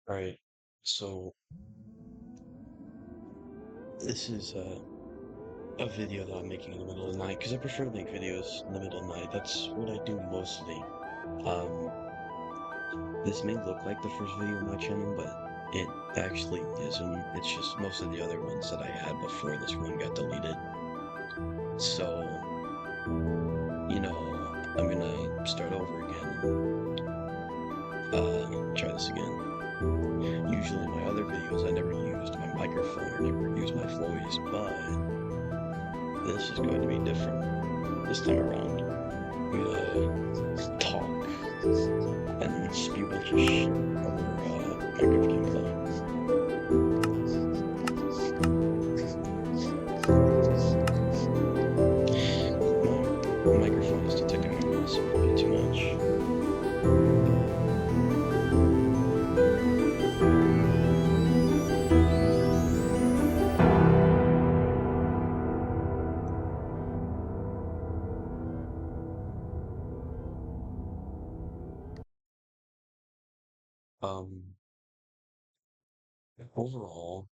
Right. So this is a video that I'm making in the middle of the night because I prefer to make videos in the middle of the night. That's what I do mostly. Um, this may look like the first video on my channel, but it actually isn't. It's just most of the other ones that I had before this one got deleted. So, I'm gonna start over again and try this again. Usually my other videos I never used my microphone or never used my voice, but this is going to be different this time around. I'm gonna talk and spew a bunch of shit over Minecraft gameplay. My microphone is detecting my voice a bit too much. Um, Overall,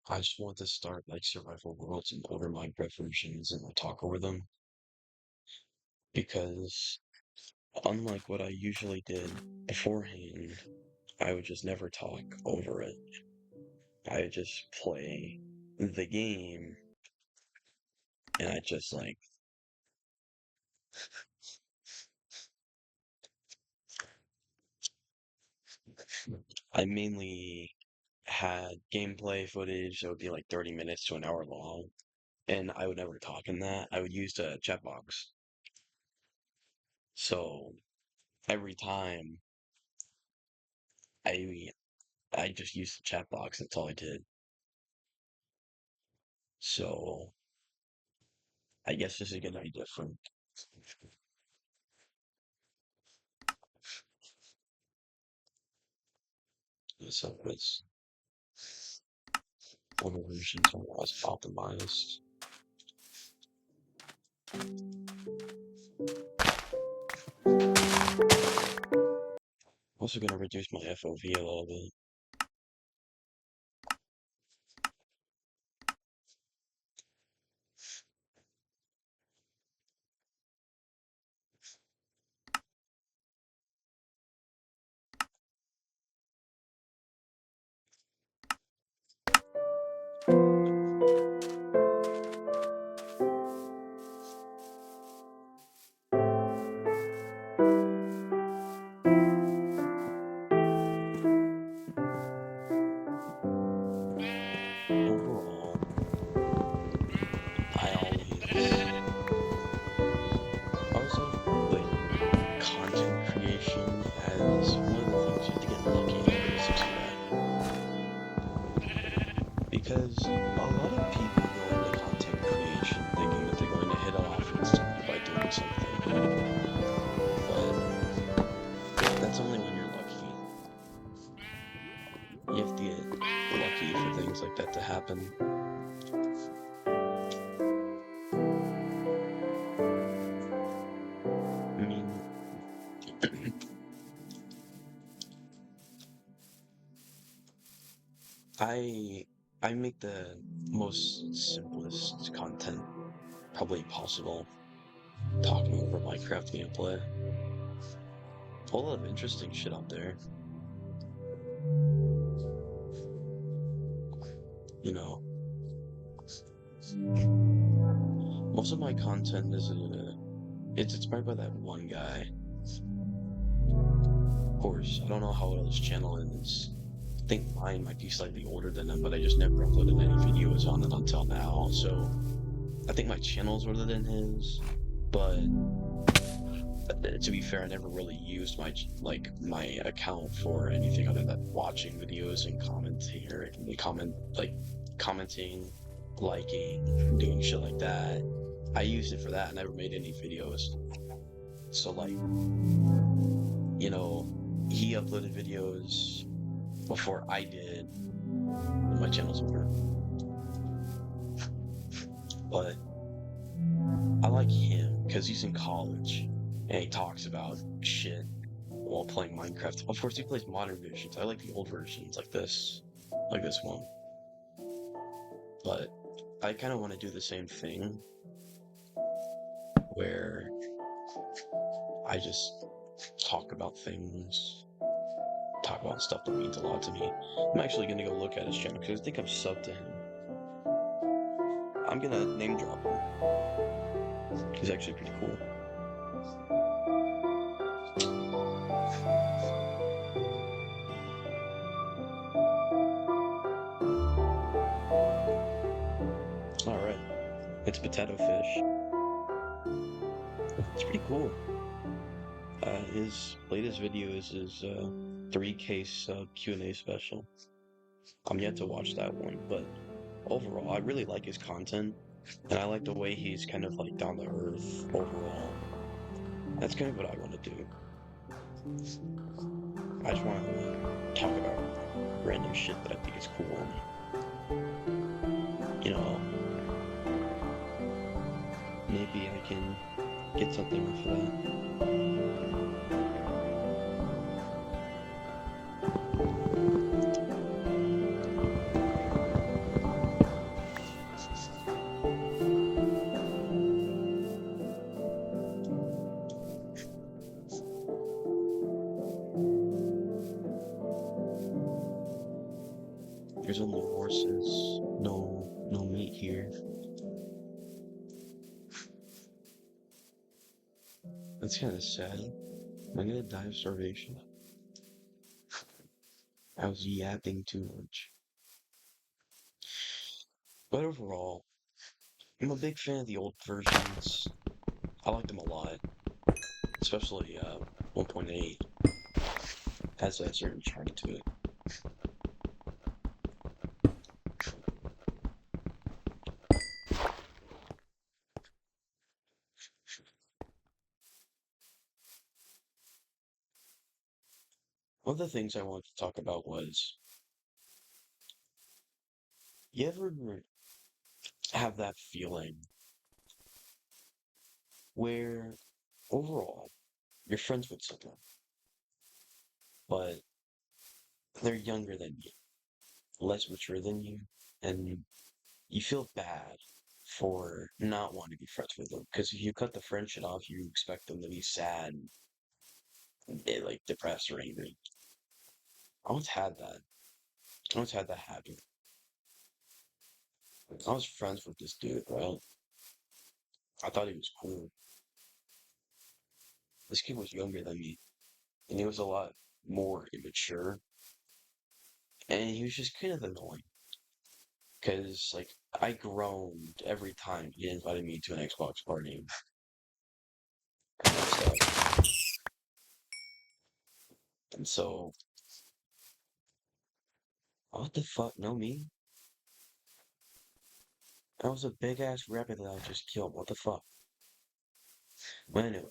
I just want to start like survival worlds and older Minecraft versions and talk over them because unlike what I usually did beforehand, I would just never talk over it. I would just play the game and I just like I mainly had gameplay footage that would be like 30 minutes to an hour long, and I would never talk in that. I would use the chat box. So every time I I just used the chat box, that's all I did. So I guess this is gonna be different. So it's older versions are less optimized. Also gonna reduce my FOV a little bit. Overall, I always love like content creation as one of the things you have to get lucky in order to succeed at. Because a lot of people go into content creation thinking that they're going to hit it off instantly by doing something. But that's only when you're lucky. You have to get lucky for things like that to happen. I mean, I I make the most simplest content probably possible, talking over Minecraft gameplay. A lot of interesting shit out there, you know. Most of my content is it's inspired by that one guy. Of course, I don't know how old his channel is. I think mine might be slightly older than him, but I just never uploaded any videos on it until now. So I think my channel's older than his, but to be fair, I never really used my account for anything other than watching videos and commenting or commenting, liking, doing shit like that. I used it for that. I never made any videos. So he uploaded videos before I did when my channel's over. But I like him because he's in college and he talks about shit while playing Minecraft. Of course, he plays modern versions. I like the old versions, like this one. But I kind of want to do the same thing, where I just talk about things, talk about stuff that means a lot to me. I'm actually gonna go look at his channel because I think I've subbed to him. I'm gonna name drop him. He's actually pretty cool. Alright, it's Potato Fish. It's pretty cool. His latest video is his 3K sub Q&A special. I'm yet to watch that one, but overall, I really like his content, and I like the way he's kind of like down to earth overall. That's kind of what I want to do. I just want to talk about random shit that I think is cool. You know, maybe I can get something off of that. There's only horses, no meat here. That's kind of sad. Am I gonna die of starvation? I was yapping too much. But overall, I'm a big fan of the old versions. I like them a lot, especially 1.8 has a certain charm to it. One of the things I wanted to talk about was, you ever have that feeling where overall you're friends with someone, but they're younger than you, less mature than you, and you feel bad for not wanting to be friends with them because if you cut the friendship off, you expect them to be sad, like depressed or angry. I once had that. I once had that happen. I was friends with this dude, right? I thought he was cool. This kid was younger than me, and he was a lot more immature, and he was just kind of annoying. Because, like, I groaned every time he invited me to an Xbox party and stuff. And so, what the fuck? No, me? That was a big ass rabbit that I just killed. What the fuck? But anyway,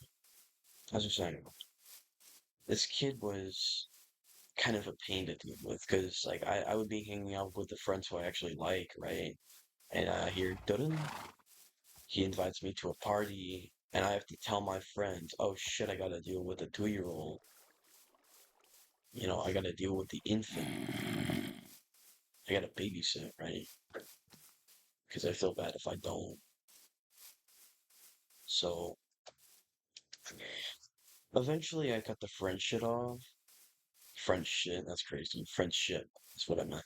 as I was saying, this kid was kind of a pain to deal with because, like, I would be hanging out with the friends who I actually like, right? And I hear, dun he invites me to a party, and I have to tell my friends, oh shit, I gotta deal with a 2-year-old. You know, I gotta deal with the infant. I gotta babysit, right? Because I feel bad if I don't. So eventually I cut the French shit off. French shit, that's crazy. French shit is what I meant.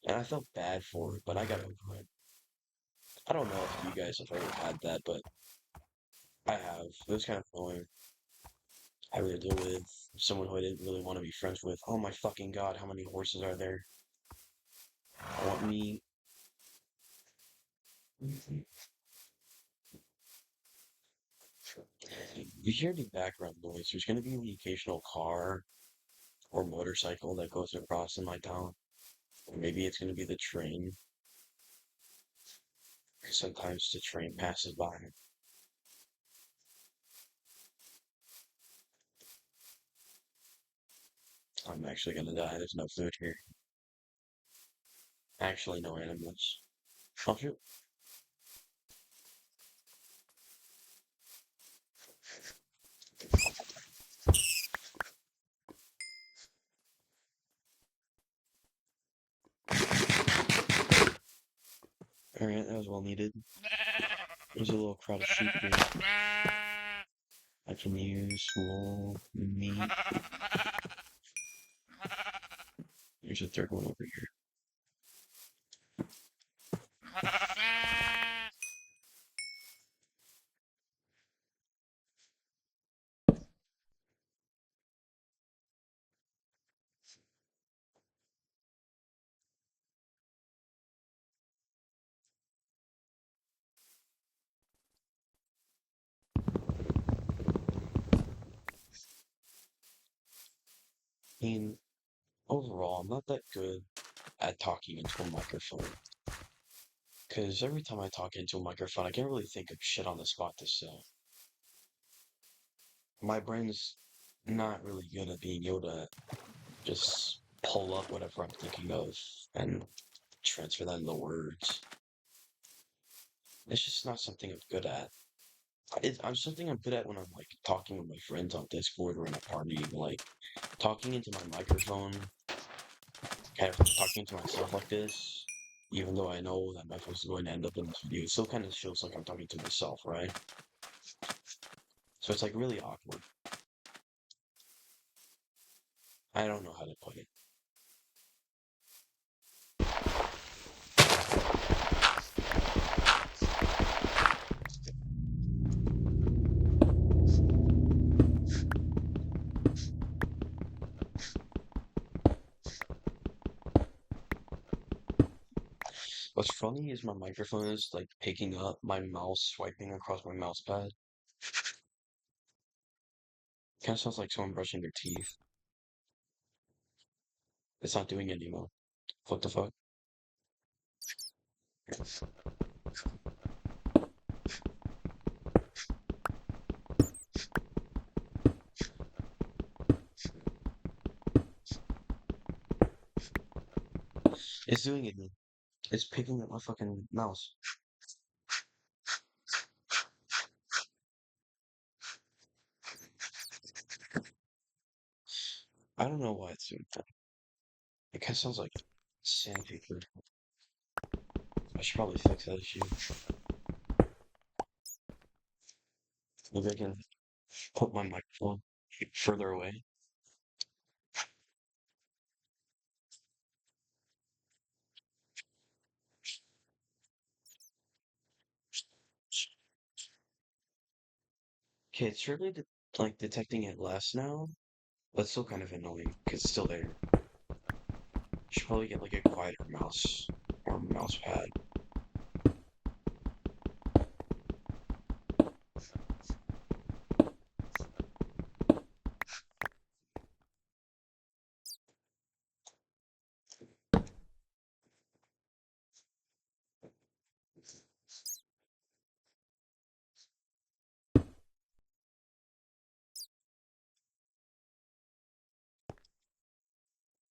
And I felt bad for it, but I got over it. I don't know if you guys have ever had that, but I have. It was kind of annoying having to deal with someone who I didn't really want to be friends with. Oh my fucking god, how many horses are there? I want me. You hear the background noise. There's going to be the occasional car or motorcycle that goes across in my town. Or maybe it's going to be the train. Sometimes the train passes by. I'm actually going to die. There's no food here. Actually, no animals. Oh, shoot. Alright, that was well needed. There's a little crowd of sheep here. I can use wool, meat. There's a third one over here. I mean, overall, I'm not that good at talking into a microphone. Because every time I talk into a microphone, I can't really think of shit on the spot to say. My brain's not really good at being able to just pull up whatever I'm thinking of and transfer that into words. It's just not something I'm good at. I'm something I'm good at when I'm like talking with my friends on Discord or in a party, like talking into my microphone, kind of talking to myself like this, even though I know that my voice is going to end up in this video, it still kind of feels like I'm talking to myself, right? So it's like really awkward. I don't know how to put it. What's funny is my microphone is like picking up my mouse swiping across my mouse pad. Kind of sounds like someone brushing their teeth. It's not doing it anymore. What the fuck? It's doing it. It's picking up my fucking mouse. I don't know why it's doing that. It kind of sounds like sandpaper. I should probably fix that issue. Maybe I can put my microphone further away. Okay, it's really like detecting it less now, but still kind of annoying because it's still there. Should probably get like a quieter mouse or mouse pad.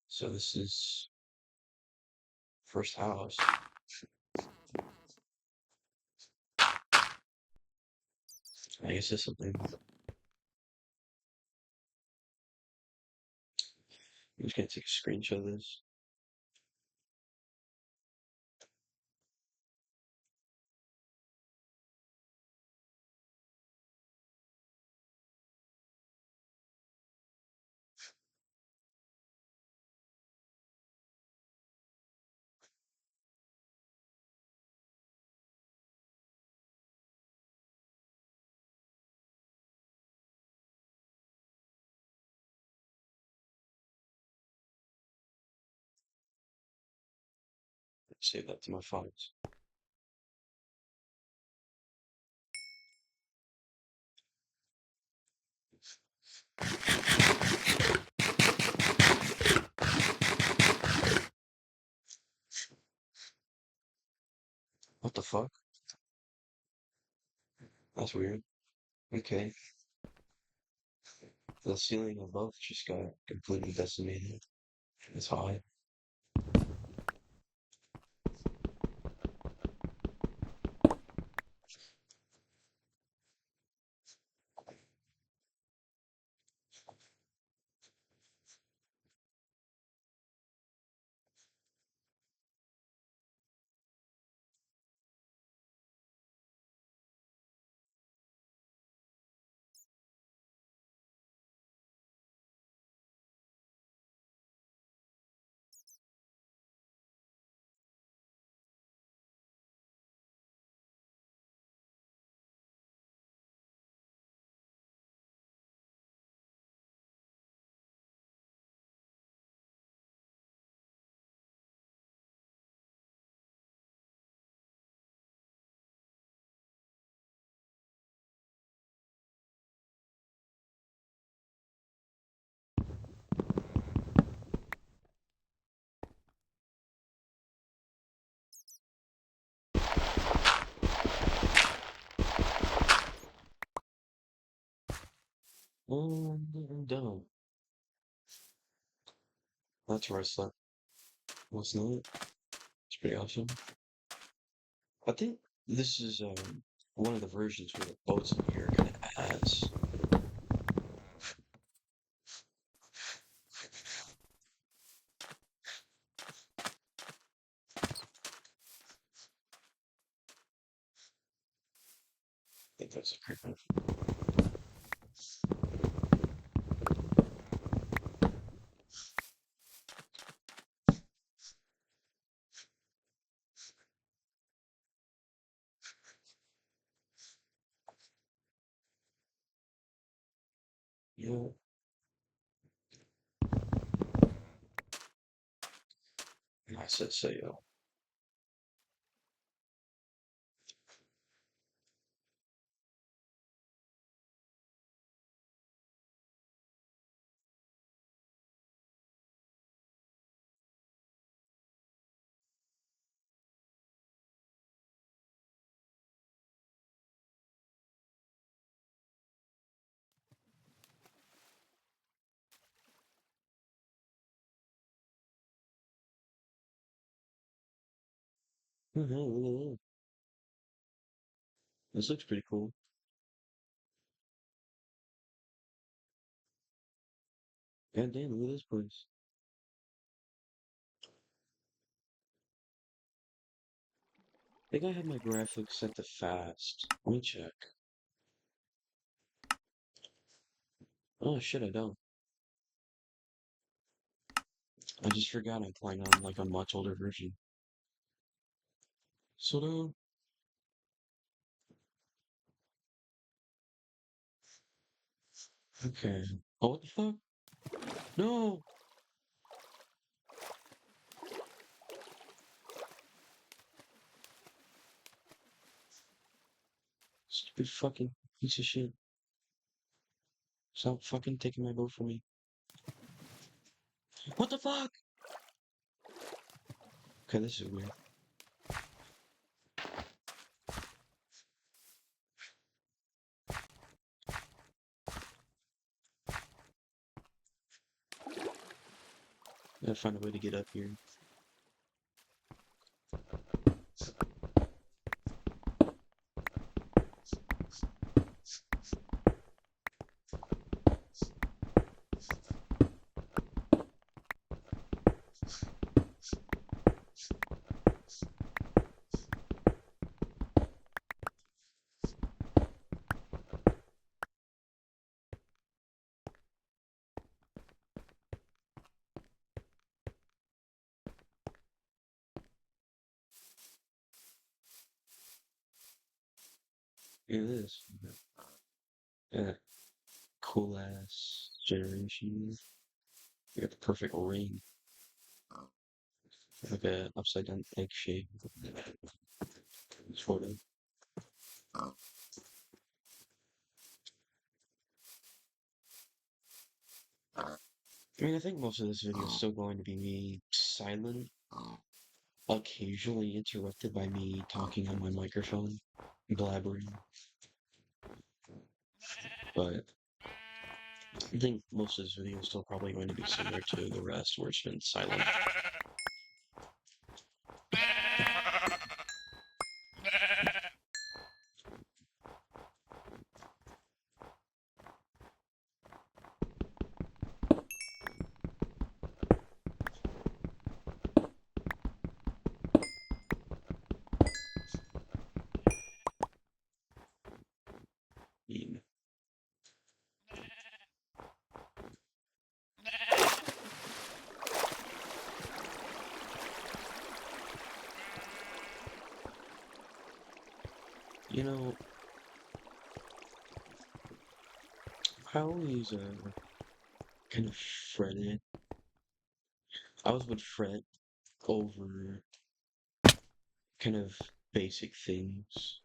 So this is first house. I guess it's something. I'm just gonna take a screenshot of this. Save that to my files. What the fuck? That's weird. Okay. The ceiling above just got completely decimated. It's high. Dumb. That's where I slept last night. It's pretty awesome. I think this is one of the versions where the boats in here kind of adds. I think that's a great one. Yeah, I said say yo. Mhm, look at that. This looks pretty cool. God damn, look at this place. I think I have my graphics set to fast. Let me check. Oh shit, I don't. I just forgot I'm playing on like a much older version. So now, okay. Oh, what the fuck? No! Stupid fucking piece of shit. Stop fucking taking my boat from me. What the fuck? Okay, this is weird. Gotta find a way to get up here. Look at this. Yeah, cool ass generation. You got the perfect ring. Like a upside down egg shape. Sort of. I mean, I think most of this video is still going to be me silent, occasionally interrupted by me talking on my microphone, blabbering. But I think most of this video is still probably going to be similar to the rest, where it's been silent. mean, you know, I always kind of fretted. I always would fret over kind of basic things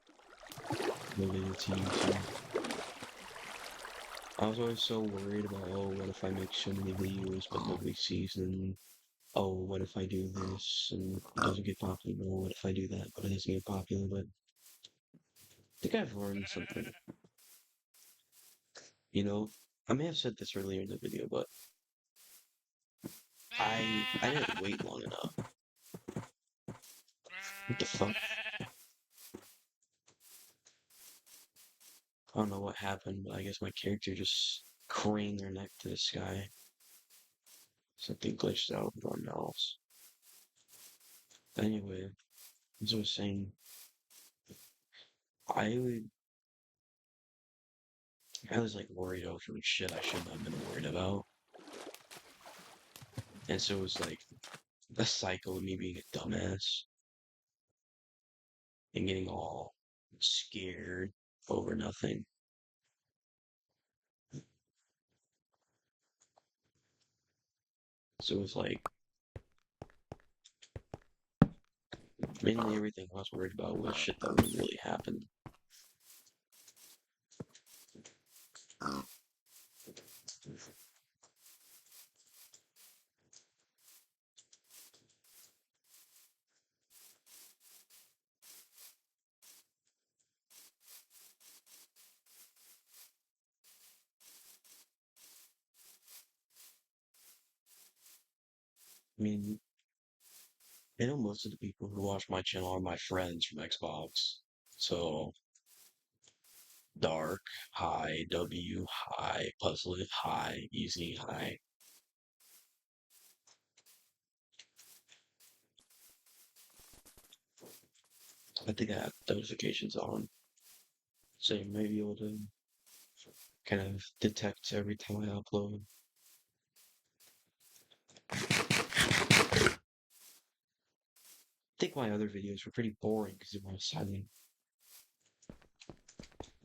related to YouTube. I was always so worried about, oh, what if I make so many videos but nobody sees them? Oh, what if I do this and it doesn't get popular? Or what if I do that but it doesn't get popular? But I think I've learned something. You know, I may have said this earlier in the video, but I didn't wait long enough. What the fuck? I don't know what happened, but I guess my character just craned their neck to the sky. Something glitched out with my mouse. Anyway, as I was saying, I would I was like worried over shit I shouldn't have been worried about. And so it was like a cycle of me being a dumbass and getting all scared over nothing. So it was like mainly everything I was worried about was shit that wouldn't really happen. I mean, I know most of the people who watch my channel are my friends from Xbox. So Dark, hi, W, hi, Puzzle, hi, Easy, hi. I think I have notifications on. So you may be able to kind of detect every time I upload. I think my other videos were pretty boring because they were silent.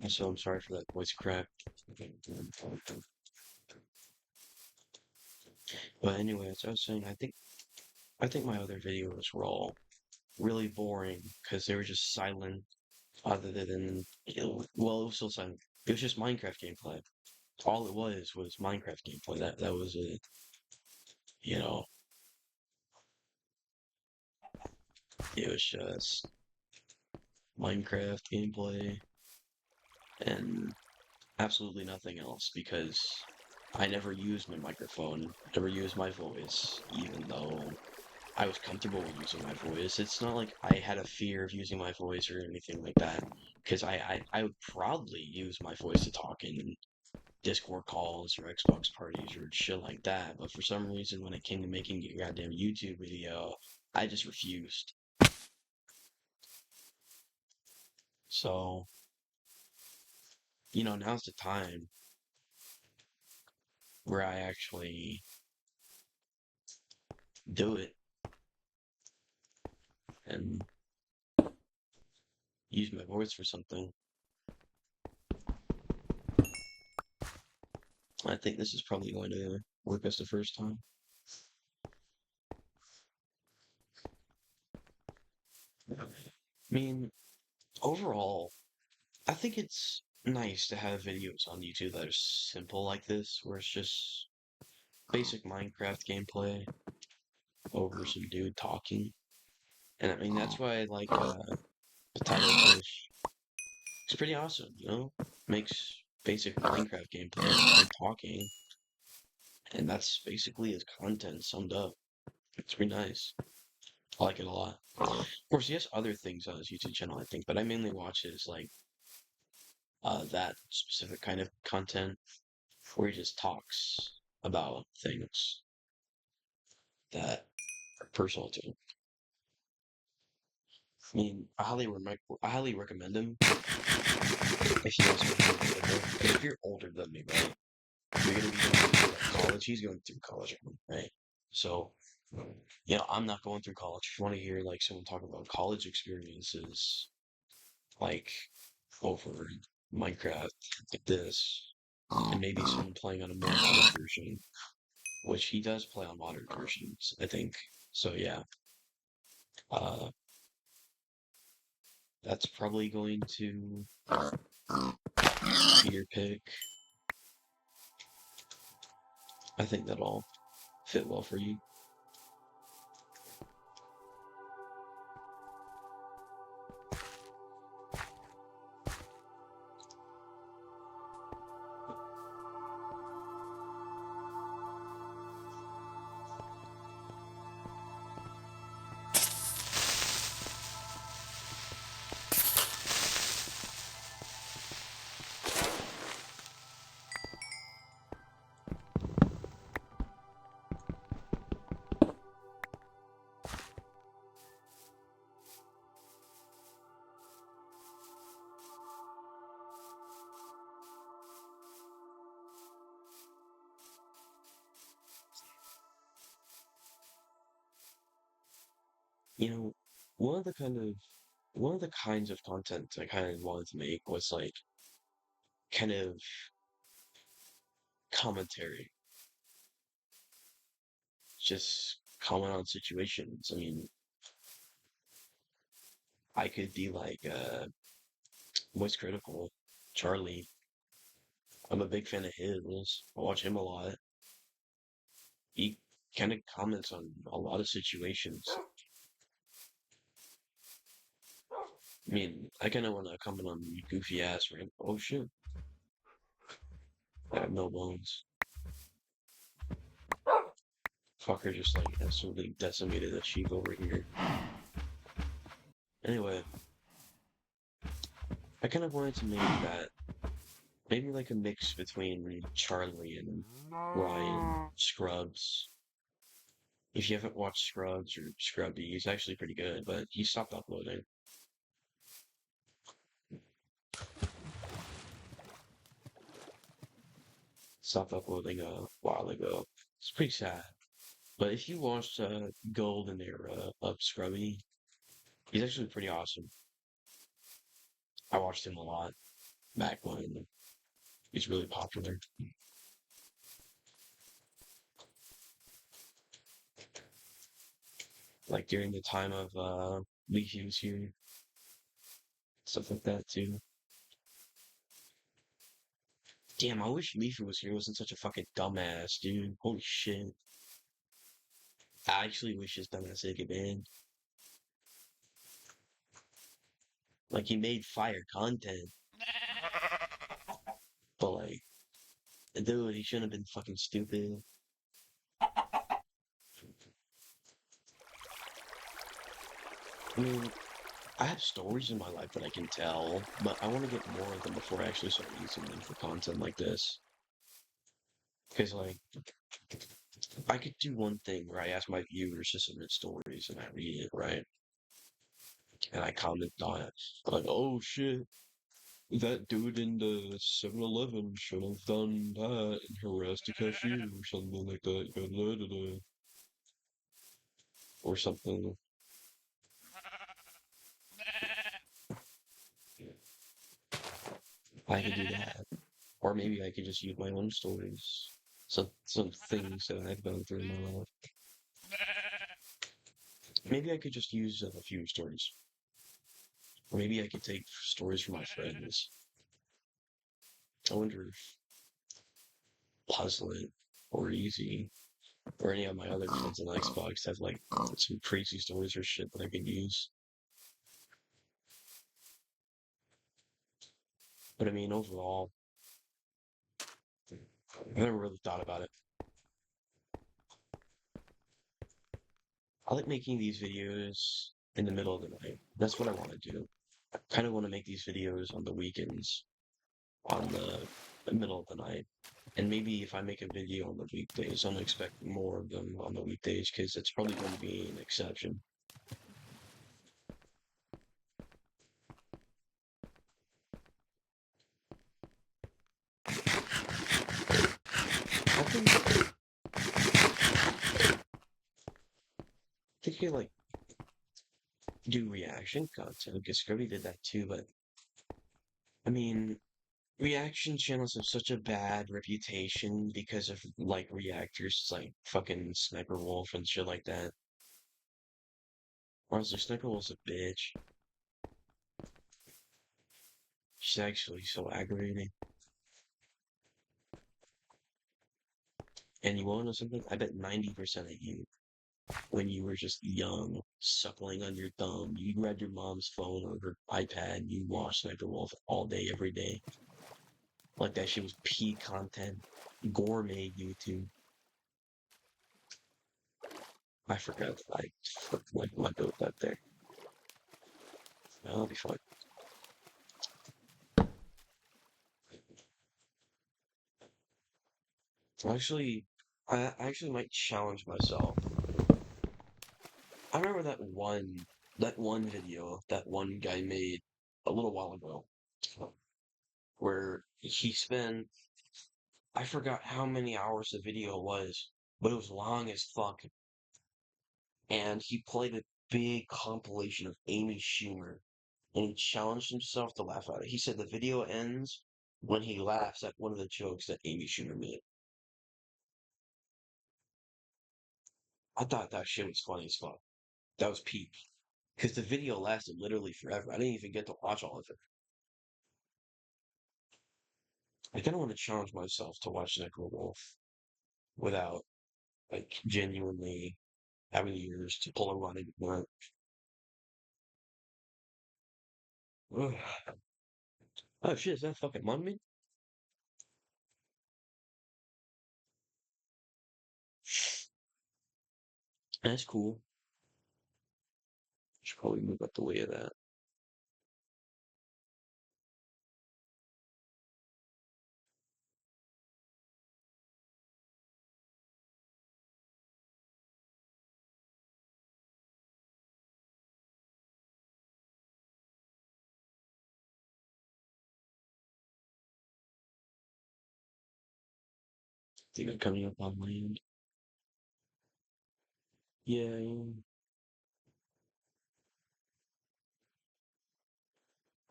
And so I'm sorry for that voice crack. But anyway, as I was saying, I think my other videos were all really boring because they were just silent other than well, it was still silent. It was just Minecraft gameplay. All it was Minecraft gameplay. That was it. You know, it was just Minecraft gameplay and absolutely nothing else because I never used my microphone, never used my voice, even though I was comfortable with using my voice. It's not like I had a fear of using my voice or anything like that, because I would proudly use my voice to talk in Discord calls or Xbox parties or shit like that. But for some reason, when it came to making a goddamn YouTube video, I just refused. So, now's the time where I actually do it and use my voice for something. I think this is probably going to work as the first time. I mean, overall, I think it's nice to have videos on YouTube that are simple like this, where it's just basic Minecraft gameplay over some dude talking. And I mean, that's why I like Potato Fish. It's pretty awesome, Makes basic Minecraft gameplay with him talking, and that's basically his content summed up. It's pretty nice. I like it a lot. Of course, he has other things on his YouTube channel, I think, but I mainly watch his like that specific kind of content where he just talks about things that are personal to him. I mean, I highly recommend him if you guys are older. Because if you're older than me, right, you're gonna be going through like, college. He's going through college, right? So, I'm not going through college. If you want to hear like someone talk about college experiences, like over Minecraft, like this, and maybe someone playing on a more modern version, which he does play on modern versions, I think. So yeah, uh, that's probably going to be your pick. I think that'll fit well for you. You know, one of the kind of one of the kinds of content I kind of wanted to make was like kind of commentary, just comment on situations. I mean, I could be like Voice Critical, Charlie. I'm a big fan of his. I watch him a lot. He kind of comments on a lot of situations. I mean, I kind of want to comment on goofy ass rant. Oh shit, I have no bones. Fucker just like absolutely decimated a sheep over here. Anyway, I kind of wanted to make that maybe like a mix between Charlie and Ryan Scrubs. If you haven't watched Scrubs or Scrubby, he's actually pretty good, but he stopped uploading. Stopped uploading a while ago. It's pretty sad. But if you watched Golden Era of Scrubby, he's actually pretty awesome. I watched him a lot back when he's really popular. Like during the time of Leafy was here, stuff like that too. Damn, I wish Leafy was here. He wasn't such a fucking dumbass, dude. Holy shit. I actually wish his dumbass had get banned. Like he made fire content, but like, dude, he shouldn't have been fucking stupid. I mean, I have stories in my life that I can tell, but I want to get more of them before I actually start using them for content like this. Because like, I could do one thing where I ask my viewers to submit stories and I read it, right? And I comment on it. Like, oh shit, that dude in the 7-Eleven should have done that and harassed the cashier or something like that. Da, da, da, da. Or something. I could do that. Or maybe I could just use my own stories. Some things that I've gone through in my life. Maybe I could just use a few stories. Or maybe I could take stories from my friends. I wonder if Puzzlet or Easy or any of my other friends on Xbox have like some crazy stories or shit that I could use. But I mean, overall, I never really thought about it. I like making these videos in the middle of the night. That's what I want to do. I kind of want to make these videos on the weekends, on the middle of the night. And maybe if I make a video on the weekdays, I'm expect more of them on the weekdays because it's probably going to be an exception. I think you like do reaction content because Scrubby did that too, but I mean, reaction channels have such a bad reputation because of like reactors like fucking Sniper Wolf and shit like that. Honestly, Sniper Wolf's a bitch. She's actually so aggravating. And you wanna know something? I bet 90% of you, when you were just young, suckling on your thumb, you grabbed your mom's phone or her iPad, and you watched Sniper Wolf all day, every day. Like that shit was peak content. Gourmet YouTube. I forgot that I like my note that there. That'll be fun. Actually, I actually might challenge myself. I remember that one video that one guy made a little while ago where he spent I forgot how many hours the video was, but it was long as fuck. And he played it big compilation of Amy Schumer, and he challenged himself to laugh at it. He said the video ends when he laughs at one of the jokes that Amy Schumer made. I thought that shit was funny as fuck. That was peak. Because the video lasted literally forever. I didn't even get to watch all of it. I kind of want to challenge myself to watch Necro Wolf without, like, genuinely having the ears to pull a running work. Oh shit, is that fucking Monday? That's cool. Should probably move out the way of that. Think I'm coming up on land. Yeah, yeah.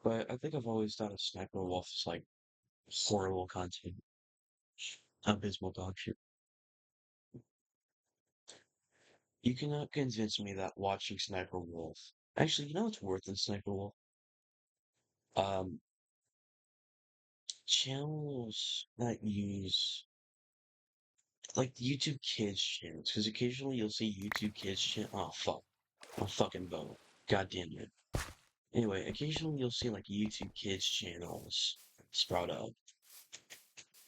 But I think I've always thought of Sniper Wolf as like horrible content. Abysmal dog shit. You cannot convince me that watching Sniper Wolf. Actually, you know what's worse than Sniper Wolf? Um, channels that use like YouTube Kids channels, because occasionally you'll see YouTube Kids channel. Oh fuck, I'm fucking vote. God damn it. Anyway, occasionally you'll see like YouTube Kids channels sprout up,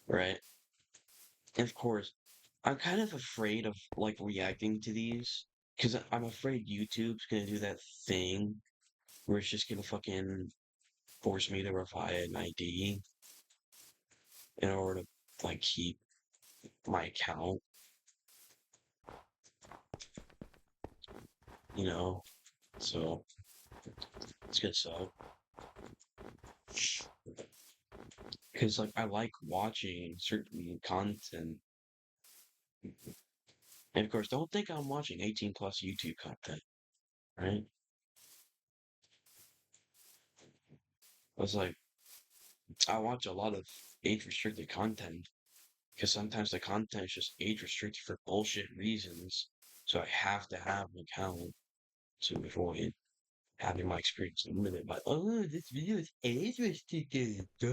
right? And of course, I'm kind of afraid of like reacting to these because I'm afraid YouTube's gonna do that thing where it's just gonna fucking force me to provide an ID in order to like keep my account, you know? So it's gonna suck. Because like I like watching certain content. And of course, don't think I'm watching 18 plus YouTube content, right? I was like, I watch a lot of age restricted content because sometimes the content is just age restricted for bullshit reasons. So I have to have an account to avoid having my experience limited by, oh, this video is age restricted. Duh.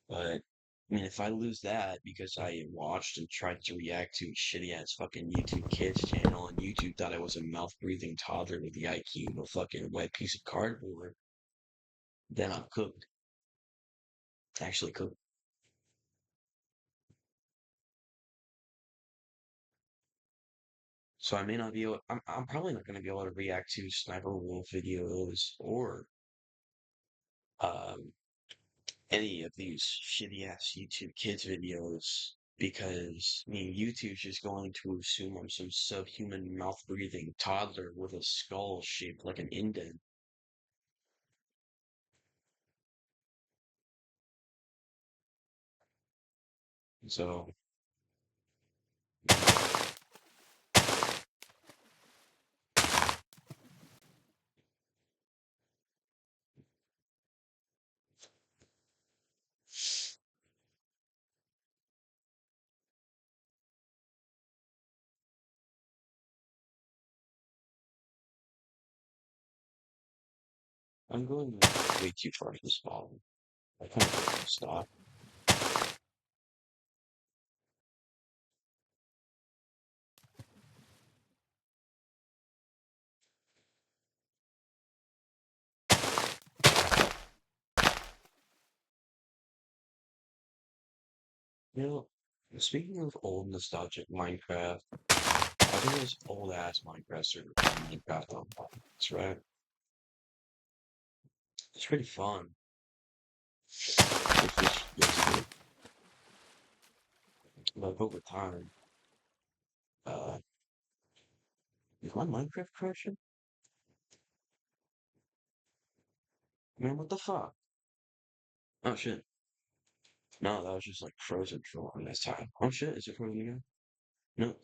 But I mean, if I lose that because I watched and tried to react to a shitty ass fucking YouTube Kids channel and YouTube thought I was a mouth breathing toddler with the IQ of a fucking wet piece of cardboard, then I'm cooked. Actually cooked. So I may not be able, I'm probably not going to be able to react to Sniper Wolf videos or um, any of these shitty ass YouTube Kids videos because I mean YouTube's just going to assume I'm some subhuman mouth breathing toddler with a skull shaped like an indent. So I'm going way too far for this ball. I kind of have to stop. You know, speaking of old nostalgic Minecraft, I think there's old ass Minecraft server Minecraft on That's right. It's pretty fun. If you get to it. Like over time, uh, is my Minecraft crashing? Man, what the fuck? Oh shit. No, that was just like frozen for a long ass time. Oh shit, is it frozen again? No,